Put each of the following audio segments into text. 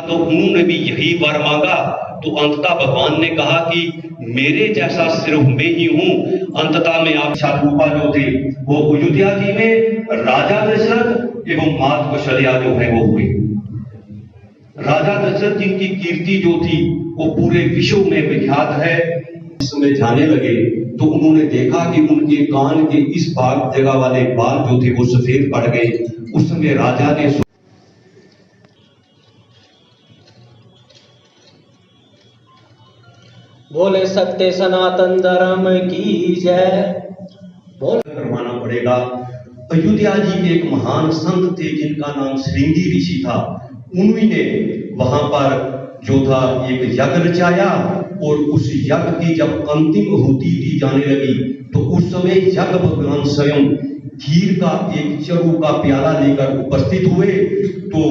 तो उन्होंने भी यही वर मांगा, तो अंततः भगवान ने कहा कि मेरे जैसा सिर्फ मैं ही हूं। अंततः में आप रूपा जो थे वो अयोध्या जी में राजा दशरथ एवं माता कौशल्या जो है वो हुए। राजा दशरथ जिनकी कीर्ति जो थी वो पूरे विश्व में विख्यात है। इसमें जाने लगे तो उन्होंने देखा कि उनके कान के इस भाग जगह वाले बाल जो थे वो सफेद पड़ गए। उस समय राजा ने बोले सत्य सनातन धर्म की जय। बोल करवाना पड़ेगा। अयोध्या जी एक महान संत थे जिनका नाम श्रृंगी ऋषि था। उन्होंने वहां पर जो था एक यज्ञ रचाया और उस यज्ञ की जब अंतिम आहुति दी जाने लगी तो उस समय यज्ञ भगवान स्वयं खीर का एक चरु का प्याला लेकर उपस्थित हुए। तो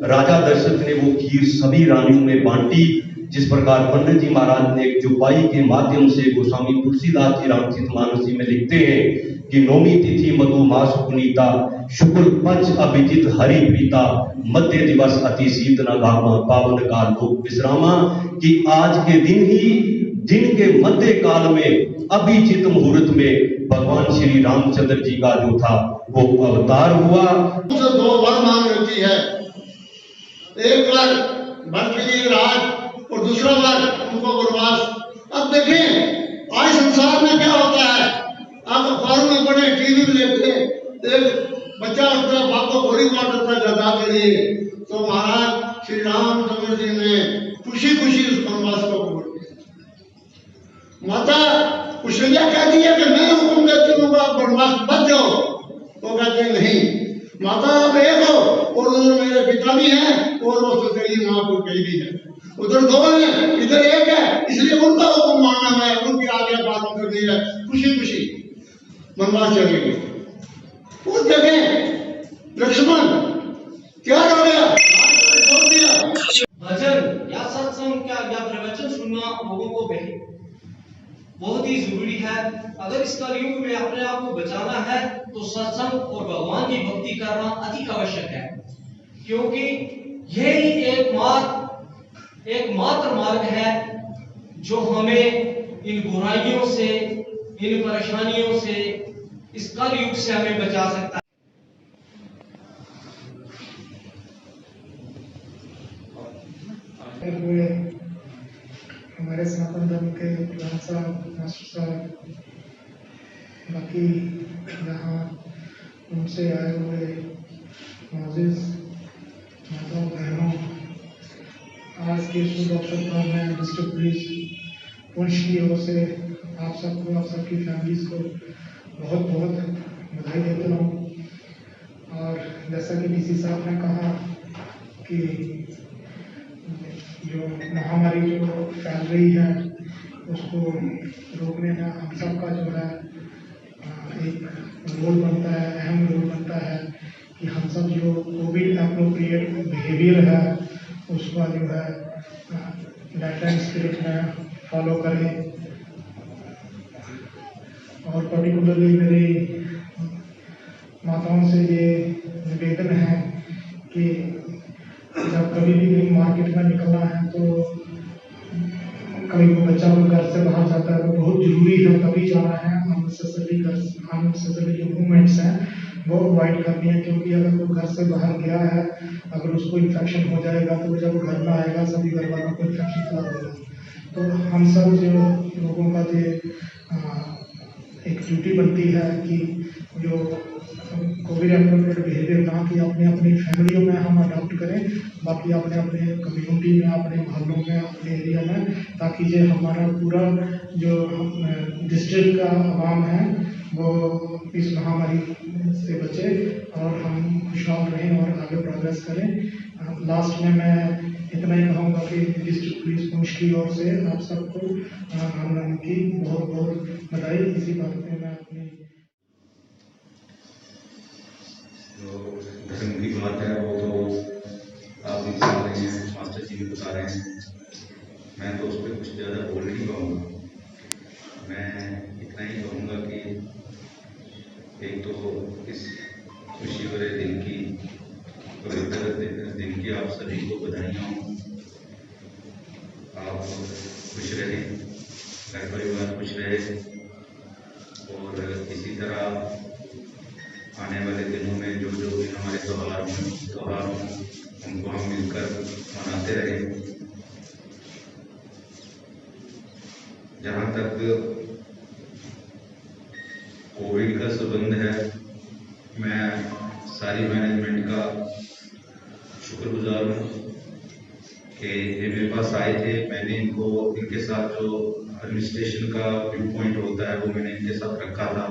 राजा दशरथ ने वो खीर सभी रानियों में बांटी। जिस प्रकार पंडित जी महाराज ने एक चौपाई के माध्यम से गोस्वामी तुलसीदास जी रामचरितमानस में लिखते हैं कि नौमी तिथि मधु मास पुनीता शुक्ल पंच अभिजित हरि प्रीता मध्य दिवस अति शीत न गामा पावन का लोक विश्रामा। कि आज के दिन के मध्य काल में अभिजित मुहूर्त में भगवान श्री रामचंद्र जी का जो था वो अवतार हुआ। दो वर मांग होती है, एक वर भक्त के लिए राज और दूसरा वर उनको वनवास। अब देखें आज संसार में क्या होता है, आप अखबारों में पढ़े, टीवी में देखते हैं, एक बच्चा उठता है बाप को गोली मार देता है जगा के लिए। तो महाराज श्री रामचंद्र जी ने खुशी खुशी उस वनवास को कबूल किया। माता कौशल्या कहती है कि मैं हुक्म देती हूँ आप वनवास मत जाओ, तो कहते हैं नहीं माता आप एक हो और उन्होंने मेरे पिता भी हैं और वो तेरी माँ को कही भी है। उधर दो है इधर एक है, इसलिए उनका हुक्म मानना है, उनकी आज्ञा पालन करनी है। खुशी खुशी वनवास चले गए। उस जगह लक्ष्मण क्या हो गया, छोड़ दिया। भजन या सत्संग या प्रवचन सुनना लोगों को बहुत ही जरूरी है। अगर इस कलयुग में अपने आप को बचाना है तो सत्संग और भगवान की भक्ति करना अति आवश्यक है, क्योंकि यही एकमात्र मार्ग है जो हमें इन बुराइयों से, इन परेशानियों से, इस कलयुग से हमें बचा सकता है। हमारे सनातन धर्म के प्रधान साहब, मास्टर साहब, बाकी यहाँ उनसे आए हुए मोजिज माताओं बहनों, आज के शुभ अवसर पर मैं डिस्ट्रिक्ट पुलिस पुंछ की ओर से आप सबको, आप सबकी फैमिलीज को बहुत बहुत बधाई देता हूँ। और जैसा कि डीसी साहब ने कहा कि जो महामारी जो फैल रही है उसको रोकने में हम सबका जो है एक रोल बनता है, अहम रोल बनता है कि हम सब जो कोविड एप्रोप्रिएट बिहेवियर है उसका जो है गाइडलाइन स्पिरिट में फॉलो करें। और पर्टिकुलरली मेरी माताओं से ये निवेदन है कि जब कभी भी मार्केट में निकलना है तो कभी बच्चा घर से बाहर जाता है तो बहुत जरूरी है तभी जाना है। अननेसेसरी जो मूवमेंट्स हैं वो अवॉइड करनी है, क्योंकि अगर वो घर से बाहर गया है, अगर उसको इन्फेक्शन हो जाएगा तो जब घर में आएगा सभी घर वालों को इन्फेक्शन फैला देगा। तो हम सब जो लोगों का जो एक ड्यूटी बनती है कि जो कोविड एप्रोप्रिएट बिहेवियर ना कि अपने अपनी फैमिलियों में हम अडॉप्ट करें, बाकी अपने अपने कम्युनिटी में, अपने मोहल्लों में, अपने एरिया में, ताकि जो हमारा पूरा जो डिस्ट्रिक्ट का आवाम है वो इस महामारी से बचे और हम खुशहाल रहें और आगे प्रोग्रेस करें। लास्ट में मैं इतना ही कहूँगा कि डिस्ट्रिक्ट पुलिस पुंछ की ओर से आप सबको रामनवमी की बहुत बहुत बधाई। इसी बात में मैं अपनी जो धर्म की बात है वो तो आप भी बता रहे हैं, मास्टर जी भी बता रहे हैं, मैं तो उस पर कुछ ज़्यादा बोल नहीं पाऊँगा। मैं इतना ही कहूँगा कि एक तो इस खुशी भरे दिन की, पवित्र दिन की आप सभी को बधाइयाँ हों। आप खुश रहें, घर परिवार खुश रहे और इसी तरह आने वाले दिनों में जो जो भी हमारे त्योहार हों उनको हम मिलकर मनाते रहें। जहाँ तक कोविड का संबंध है, मैं सारी मैनेजमेंट का शुक्रगुजार हूँ कि ये मेरे पास आए थे। मैंने इनके साथ जो एडमिनिस्ट्रेशन का व्यू पॉइंट होता है वो मैंने इनके साथ रखा था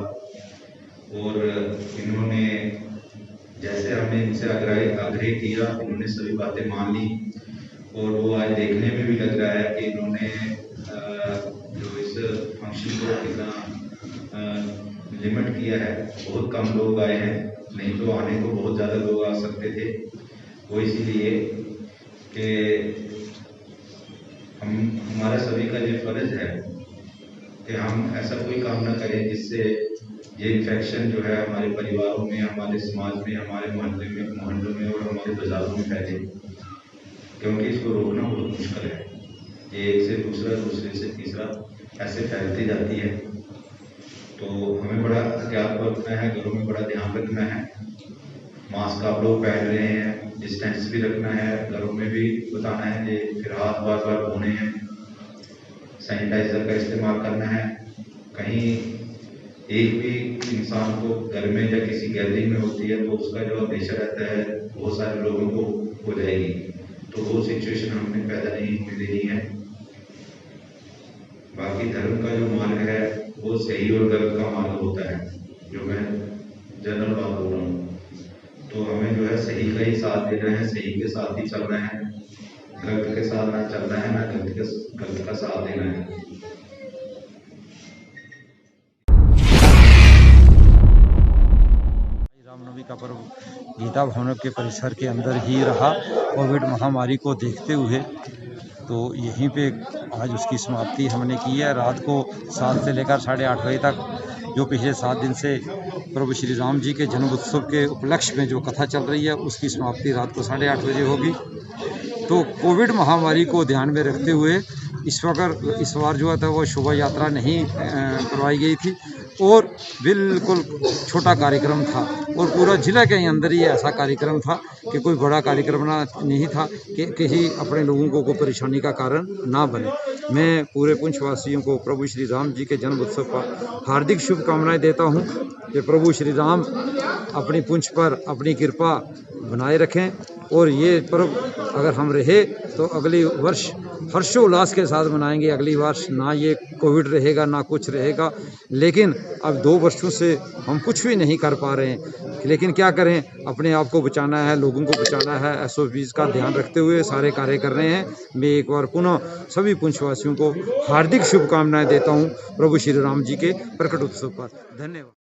और इन्होंने जैसे हमने इनसे आग्रह किया, इन्होंने सभी बातें मान ली और वो आज देखने में भी लग रहा है कि इन्होंने जो इस फंक्शन को कितना लिमिट किया है। बहुत कम लोग आए हैं, नहीं तो आने को बहुत ज़्यादा लोग आ सकते थे। वो इसीलिए कि हमारा सभी का ये फर्ज है कि हम ऐसा कोई काम ना करें जिससे ये इन्फेक्शन जो है हमारे परिवारों में, हमारे समाज में, हमारे मोहल्लों में और हमारे बाजारों में फैले, क्योंकि इसको रोकना बहुत मुश्किल है। ये एक से दूसरा, दूसरे से तीसरा ऐसे फैलती जाती है। तो हमें बड़ा एहतियात बरतना है, घरों में बड़ा ध्यान रखना है। मास्क आप लोग पहन रहे हैं, डिस्टेंस भी रखना है, घरों में भी बताना है कि फिर हाथ बार बार धोने हैं, सैनिटाइजर का इस्तेमाल करना है। कहीं एक भी इंसान को घर में या किसी गैलरी में होती है तो उसका जो अंदेशा रहता है बहुत सारे लोगों को हो जाएगी, तो वो सिचुएशन हमें पैदा नहीं होने देनी है। बाकी धर्म का जो मार्ग है वो सही और गलत का मार्ग होता है, जो मैं जनरल बात बोल रहा हूँ। तो हमें जो है सही का ही साथ देना है, सही के साथ ही चलना है, गलत के साथ ना चलना है, ना गलत का साथ देना है। रामनवमी का पर्व गीता भवन के परिसर के अंदर ही रहा। कोविड महामारी को देखते हुए तो यहीं पे आज उसकी समाप्ति हमने की है। रात को 7 से लेकर 8:30 बजे तक जो पिछले 7 दिन से प्रभु श्री राम जी के जन्म उत्सव के उपलक्ष्य में जो कथा चल रही है उसकी समाप्ति रात को 8:30 बजे होगी। तो कोविड महामारी को ध्यान में रखते हुए इस बार जो था वो शोभा यात्रा नहीं करवाई गई थी और बिल्कुल छोटा कार्यक्रम था और पूरा जिला के अंदर ही ऐसा कार्यक्रम था कि कोई बड़ा कार्यक्रम नहीं था कि किसी अपने लोगों को कोई परेशानी का कारण ना बने। मैं पूरे पुंछवासियों को प्रभु श्री राम जी के जन्म उत्सव पर हार्दिक शुभकामनाएं देता हूं कि प्रभु श्री राम अपनी पुंछ पर अपनी कृपा बनाए रखें और ये पर्व अगर हम रहे तो अगली वर्ष हर्षोल्लास के साथ मनाएंगे। अगली वर्ष ना ये कोविड रहेगा ना कुछ रहेगा, लेकिन अब 2 वर्षों से हम कुछ भी नहीं कर पा रहे हैं। लेकिन क्या करें, अपने आप को बचाना है, लोगों को बचाना है। SOPs का ध्यान रखते हुए सारे कार्य कर रहे हैं। मैं एक बार पुनः सभी पुंछवासियों को हार्दिक शुभकामनाएं देता हूं प्रभु श्री राम जी के प्रकट उत्सव पर। धन्यवाद।